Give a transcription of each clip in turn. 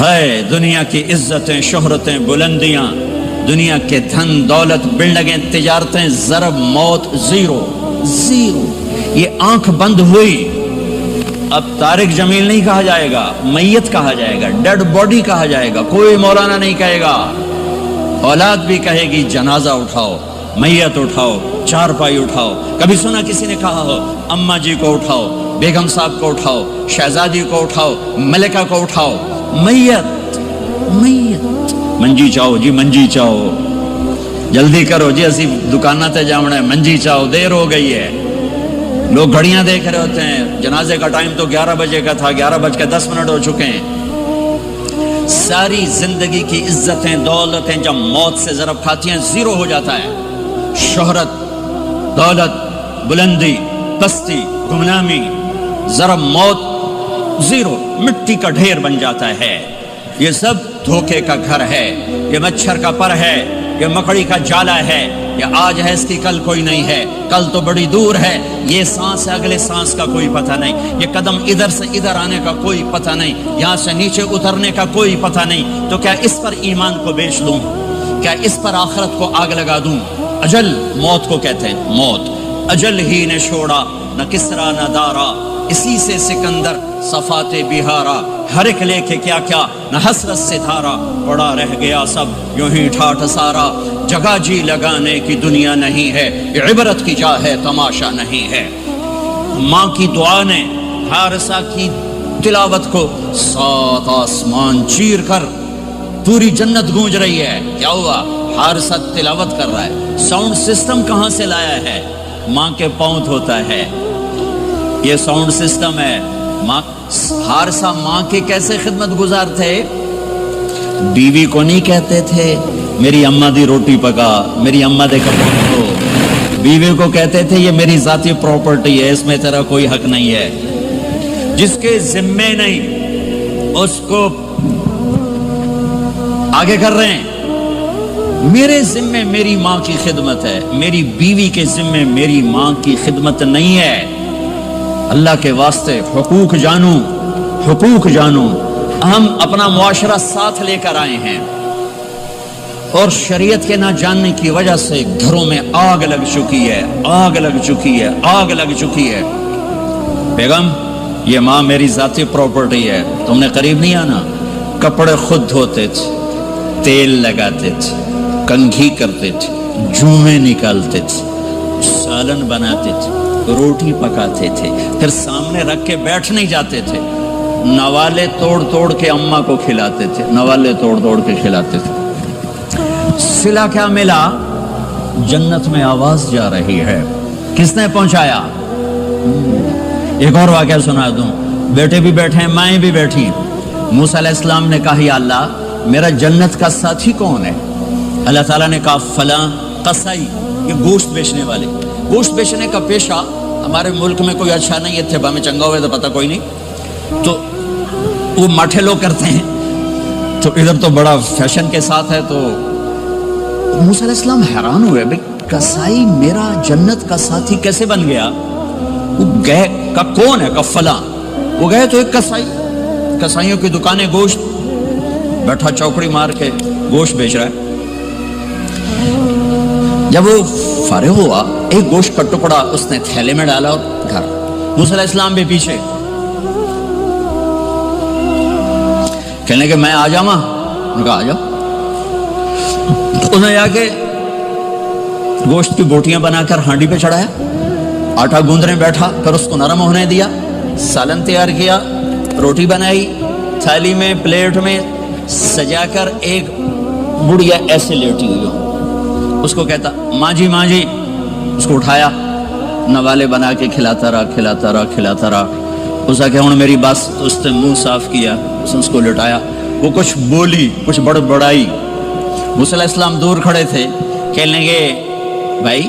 ہے دنیا کی عزتیں، شہرتیں، بلندیاں، دنیا کے دھن دولت، بلڈنگیں، تجارتیں، ضرب موت زیرو زیرو. یہ آنکھ بند ہوئی، اب طارق جمیل نہیں کہا جائے گا، میت کہا جائے گا، ڈیڈ باڈی کہا جائے گا. کوئی مولانا نہیں کہے گا. اولاد بھی کہے گی جنازہ اٹھاؤ، میت اٹھاؤ، چارپائی اٹھاؤ. کبھی سنا کسی نے کہا ہو اماں جی کو اٹھاؤ، بیگم صاحب کو اٹھاؤ، شہزادی کو اٹھاؤ، ملکہ کو اٹھاؤ؟ میت میت. منجی چاہو جی، منجی چاہو، جلدی کرو جی، اسی دکانہ تے جاؤنا ہے، منجی چاہو، دیر ہو گئی ہے. لوگ گھڑیاں دیکھ رہے ہوتے ہیں، جنازے کا ٹائم تو 11 بجے کا تھا، 11:10 ہو چکے ہیں. ساری زندگی کی عزتیں دولتیں جب موت سے ضرب کھاتی ہیں زیرو ہو جاتا ہے. شہرت، دولت، بلندی، پستی، گمنامی، ضرب موت زیرو، مٹی کا ڈھیر بن جاتا ہے. یہ سب دھوکے کا گھر ہے، یہ مچھر کا پر ہے، یہ مکڑی کا جالا ہے. یہ آج ہے اس کی کل کوئی نہیں ہے، کل تو بڑی دور ہے. یہ سانس ہے، اگلے سانس کا کوئی پتہ نہیں. یہ قدم ادھر سے ادھر آنے کا کوئی پتہ نہیں، یہاں سے نیچے اترنے کا کوئی پتہ نہیں. تو کیا اس پر ایمان کو بیچ لوں؟ کیا اس پر آخرت کو آگ لگا دوں؟ اجل موت کو کہتے ہیں، موت. اجل ہی نے چھوڑا نہ کسرا نہ دارا، اسی سے سکندر صفات بہارا. ہر ایک لے کے کیا کیا نہ حسرت سے دھارا، پڑا رہ گیا سب یوں ہی ٹھاٹھ سارا. جگہ جی لگانے کی دنیا نہیں ہے، یہ عبرت کی جا ہے، تماشا نہیں ہے. ماں کی دعا نے حارثہ کی تلاوت کو 7 آسمان چیر کر پوری جنت گونج رہی ہے. کیا ہوا؟ حارثہ تلاوت کر رہا ہے. ساؤنڈ سسٹم کہاں سے لایا ہے؟ ماں کے پاؤں ہوتا ہے، یہ ساؤنڈ سسٹم ہے. ماں حارثہ ماں کی کیسے خدمت گزار تھے؟ بیوی کو نہیں کہتے تھے میری اماں دی روٹی پکا، میری اماں دے کپڑے دھو. بیوی کو کہتے تھے یہ میری ذاتی پراپرٹی ہے، اس میں تیرا کوئی حق نہیں ہے. جس کے ذمے نہیں اس کو آگے کر رہے ہیں. میرے ذمے میری ماں کی خدمت ہے، میری بیوی کے ذمے میری ماں کی خدمت نہیں ہے. اللہ کے واسطے حقوق جانو، حقوق جانو. ہم اپنا معاشرہ ساتھ لے کر آئے ہیں اور شریعت کے نہ جاننے کی وجہ سے گھروں میں آگ لگ چکی ہے، آگ لگ چکی ہے، آگ لگ چکی ہے. بیگم یہ ماں میری ذاتی پراپرٹی ہے، تم نے قریب نہیں آنا. کپڑے خود دھوتے تھے، تیل لگاتے تھے، کنگھی کرتے تھے، جوئیں نکالتے تھے، سالن بناتے تھے، روٹی پکاتے تھے، پھر سامنے رکھ کے بیٹھ نہیں جاتے تھے. نوالے توڑ توڑ کے اماں کو کھلاتے تھے، نوالے توڑ توڑ کے کھلاتے تھے. صلہ کیا ملا؟ جنت میں آواز جا رہی ہے. کس نے پہنچایا؟ ایک اور واقعہ سنا دوں. بیٹے بھی بیٹھے ہیں، مائیں بھی بیٹھی. موسیٰ علیہ السلام نے کہا یا اللہ میرا جنت کا ساتھی کون ہے؟ اللہ تعالیٰ نے کہا فلاں قصائی، یہ گوشت بیچنے والے. گوشت بیچنے کا پیشہ ہمارے ملک میں کوئی اچھا نہیں ہے، تھے میں چنگا ہوئے تو پتہ کوئی نہیں، تو وہ ماٹھے لوگ کرتے ہیں. تو ادھر تو بڑا فیشن کے ساتھ ہے. تو موسیٰ علیہ السلام حیران ہوئے، بھئی قصائی میرا جنت کا ساتھی کیسے بن گیا؟ وہ گئے کا کون ہے؟ کا فلاں. وہ گئے تو ایک قصائی، قصائیوں کی دکانیں، گوشت بیٹھا چوکڑی مار کے گوشت بیچ رہا ہے. جب وہ فارغ ہوا ایک گوشت کا ٹکڑا اس نے تھیلے میں ڈالا اور گھر. موسیٰ علیہ السلام بھی پیچھے. کہنے کہ میں آ جاؤں؟ انہوں نے کہا آ جاؤ. انہیں جا کے گوشت کی بوٹیاں بنا کر ہانڈی پہ چڑھایا، آٹا گوندنے بیٹھا، پھر اس کو نرم ہونے دیا، سالن تیار کیا، روٹی بنائی، تھالی میں پلیٹ میں سجا کر ایک بڑھیا ایسے لیٹی ہوئی ہو، اس کو کہتا ماں جی ماں جی. اس کو اٹھایا، نوالے بنا کے کھلاتا رہا کھلاتا رہا کھلاتا رہا. اس کا کہ ہوں میری بات، تو اس نے منہ صاف کیا، اس کو لٹایا. وہ کچھ بولی، کچھ بڑبڑائی. موسیٰ علیہ السلام دور کھڑے تھے. کہنے لگے بھائی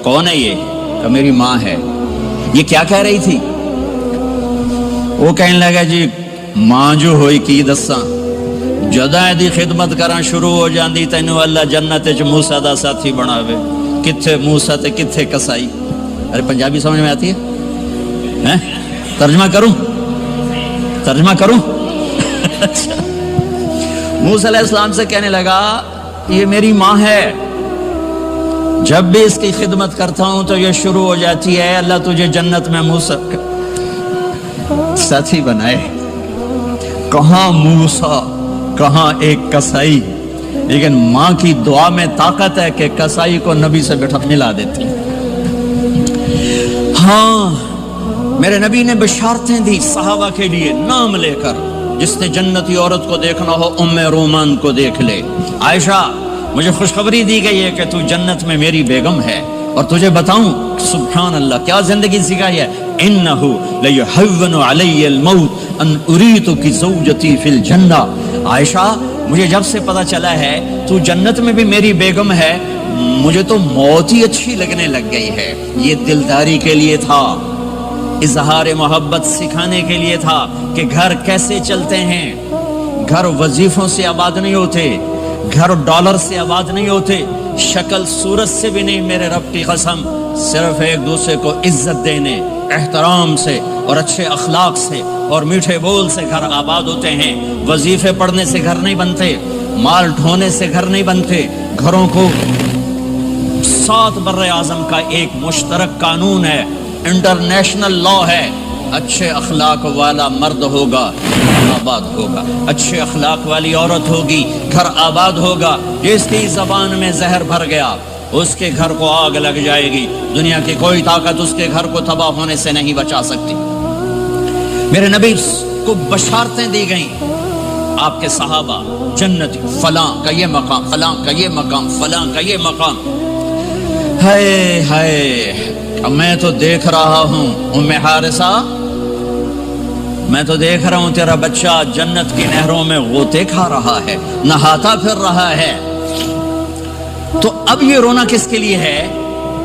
کون ہے یہ؟ کہ میری ماں ہے. یہ کیا کہہ رہی تھی؟ وہ کہنے لگا جی ماں جو ہوئی کی دساں، جداں دی خدمت کراں شروع ہو جاندی تینوں اللہ جنت وچ موسیٰ دا ساتھی بناوے. کتھے موسیٰ تے کتھے قصائی. ارے پنجابی سمجھ میں آتی ہے؟ ترجمہ کروں؟ ترجمہ کروں؟ موسیٰ علیہ السلام سے کہنے لگا یہ میری ماں ہے، جب بھی اس کی خدمت کرتا ہوں تو یہ شروع ہو جاتی ہے اللہ تجھے جنت میں موسیٰ ساتھی بنائے۔ کہاں موسیٰ، کہاں ایک کسائی، لیکن ماں کی دعا میں طاقت ہے کہ کسائی کو نبی سے بٹھا ملا دیتی۔ ہاں میرے نبی نے بشارتیں دی صحابہ کے لیے نام لے کر، جس نے جنتی عورت کو دیکھنا ہو ام رومان کو دیکھ لے۔ عائشہ مجھے خوشخبری دی گئی ہے کہ تو جنت میں میری بیگم ہے، اور تجھے بتاؤں سبحان اللہ کیا زندگی سکھائی ہے، انہو لیحون علی الموت ان اریتک زوجتی فی الجنہ۔ عائشہ مجھے جب سے پتا چلا ہے تو جنت میں بھی میری بیگم ہے، مجھے تو موت ہی اچھی لگنے لگ گئی ہے۔ یہ دلداری کے لیے تھا، اظہار محبت سکھانے کے لیے تھا کہ گھر کیسے چلتے ہیں۔ گھر وظیفوں سے آباد نہیں ہوتے، گھر ڈالر سے آباد نہیں ہوتے، شکل صورت سے بھی نہیں، میرے رب کی قسم، صرف ایک دوسرے کو عزت دینے، احترام سے اور اچھے اخلاق سے اور میٹھے بول سے گھر آباد ہوتے ہیں۔ وظیفے پڑھنے سے گھر نہیں بنتے، مال ڈھونے سے گھر نہیں بنتے۔ گھروں کو 7 بر اعظم کا ایک مشترک قانون ہے، انٹرنیشنل لا ہے، اچھے اخلاق والا مرد ہوگا آباد ہوگا، اچھے اخلاق والی عورت ہوگی گھر آباد ہوگا۔ جس کی زبان میں زہر بھر گیا اس کے گھر کو آگ لگ جائے گی، دنیا کی کوئی طاقت اس کے گھر کو تباہ ہونے سے نہیں بچا سکتی۔ میرے نبی کو بشارتیں دی گئیں، آپ کے صحابہ جنتی، فلاں کا یہ مقام، فلاں کا یہ مقام، فلاں کا یہ مقام۔ ہائے ہائے، میں تو دیکھ رہا ہوں ام حارثہ، میں تو دیکھ رہا ہوں تیرا بچہ جنت کی نہروں میں غوطے کھا رہا ہے، نہاتا پھر رہا ہے۔ تو اب یہ رونا کس کے لیے ہے؟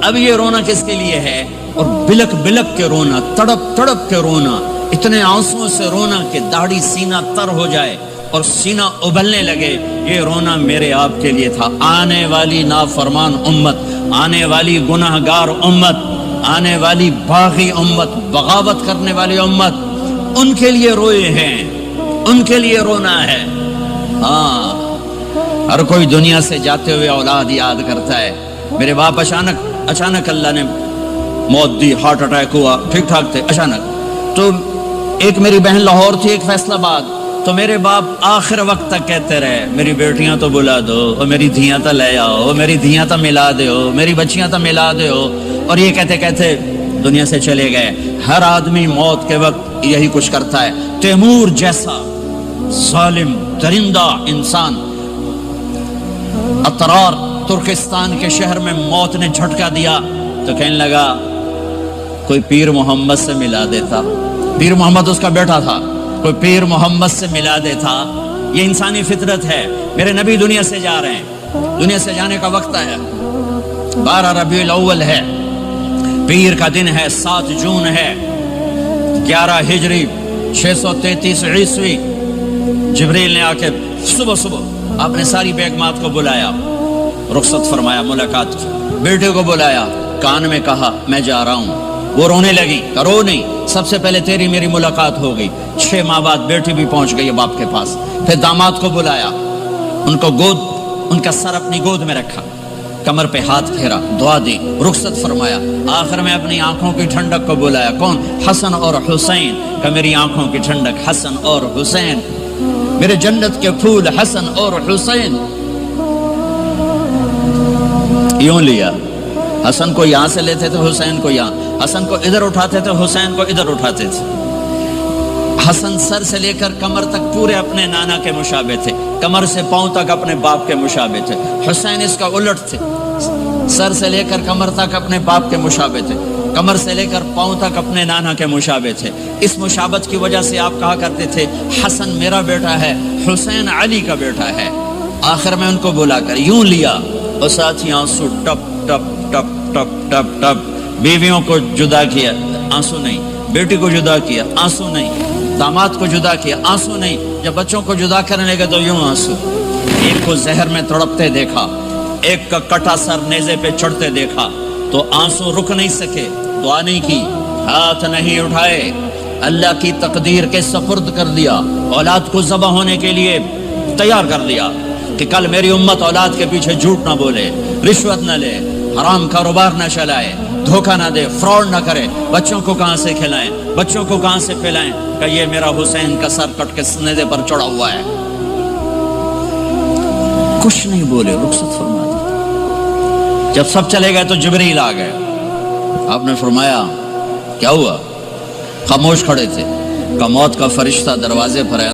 اب یہ رونا کس کے لیے ہے؟ اور بلک بلک کے رونا، تڑپ تڑپ کے رونا، اتنے آنسوں سے رونا کہ داڑھی سینہ تر ہو جائے اور سینہ ابلنے لگے، یہ رونا میرے آپ کے لیے تھا۔ آنے والی نافرمان امت، آنے والی گناہگار امت، آنے والی باغی امت، بغاوت کرنے والی امت، ان کے لیے روئے ہیں، ان کے لیے رونا ہے۔ ہاں ہر کوئی دنیا سے جاتے ہوئے اولاد یاد کرتا ہے۔ میرے باپ اچانک اللہ نے موت دی، ہارٹ اٹیک ہوا، ٹھیک ٹھاک تھے، اچانک۔ تو ایک میری بہن لاہور تھی، ایک فیصل آباد، تو میرے باپ آخر وقت تک کہتے رہے میری بیٹیاں تو بلا دو، اور میری دھیاں تو لے آؤ، اور میری دھیاں تو ملا دو، میری بچیاں تو ملا دو، اور یہ کہتے کہتے دنیا سے چلے گئے۔ ہر آدمی موت کے وقت یہی کچھ کرتا ہے۔ تیمور جیسا ظالم درندہ انسان اطرار ترکستان کے شہر میں موت نے جھٹکا دیا تو کہنے لگا کوئی پیر محمد سے ملا دیتا، پیر محمد اس کا بیٹا تھا، کوئی پیر محمد سے ملا دیتا۔ یہ انسانی فطرت ہے۔ میرے نبی دنیا سے جا رہے ہیں، دنیا سے جانے کا وقت آیا، 12 ربیع الاول ہے، پیر کا دن ہے، 7 جون ہے، 11 ہجری 633 عیسوی۔ جبریل نے آ کے صبح آپ نے ساری بیگمات کو بلایا، رخصت فرمایا، ملاقات کی، بیٹے کو بلایا، کان میں کہا میں جا رہا ہوں۔ وہ رونے لگی، رو نہیں، سب سے پہلے تیری میری ملاقات ہو گئی۔ 6 ماہ بعد بیٹی بھی پہنچ گئی باپ کے پاس۔ پھر داماد کو بلایا، ان کو ان کا سر اپنی گود میں رکھا، کمر پہ ہاتھ پھیرا، دعا دی، رخصت فرمایا۔ آخر میں اپنی آنکھوں کی ٹھنڈک کو بلایا، کون؟ حسن اور حسین کا، میری آنکھوں کی ٹھنڈک حسن اور حسین، میرے جنت کے پھول حسن اور حسین۔ یوں لیا، حسن کو یہاں سے لیتے تھے، حسین کو یہاں، حسن کو ادھر اٹھاتے تھے، حسین کو ادھر اٹھاتے تھے۔ حسن سر سے لے کر کمر تک پورے اپنے نانا کے مشابہ تھے، کمر سے پاؤں تک اپنے باپ کے مشابہ تھے۔ حسین اس کا الٹ تھے، سر سے لے کر کمر تک اپنے باپ کے مشابہ تھے، کمر سے لے کر پاؤں تک اپنے نانا کے مشابہ تھے۔ اس مشابہت کی وجہ سے آپ کہا کرتے تھے حسن میرا بیٹا ہے، حسین علی کا بیٹا ہے۔ آخر میں ان کو بلا کر یوں لیا، اور ساتھ ہی آنسو ٹپ ٹپ ٹپ ٹپ ٹپ ٹپ۔ بیویوں کو جدا کیا، آنسو نہیں، بیٹی کو جدا کیا، آنسو نہیں، داماد کو جدا کیا، آنسو نہیں، جب بچوں کو جدا کرنے لگے تو یوں آنسو۔ ایک کو زہر میں تڑپتے دیکھا، ایک کا کٹا سر نیزے پہ چڑھتے دیکھا تو آنسو رک نہیں سکے، دعا نہیں کی، ہاتھ نہیں اٹھائے، اللہ کی تقدیر کے سپرد کر دیا۔ اولاد کو ذبح ہونے کے لیے تیار کر دیا کہ کل میری امت اولاد کے پیچھے جھوٹ نہ بولے، رشوت نہ لے، حرام کاروبار نہ چلائے، دھوکہ نہ دے، فراڈ نہ کرے، بچوں کو کہاں سے کھلائیں، بچوں کو کہاں سے پلائیں، کہ یہ میرا حسین کا سر کٹ کے سندے پر چڑھا ہوا ہے۔ کچھ نہیں بولے، رخصت فرما دی۔ جب سب چلے گئے تو جبریل آ گئے۔ آپ نے فرمایا کیا ہوا؟ خاموش کھڑے تھے۔ کہ موت کا فرشتہ دروازے پر ہے،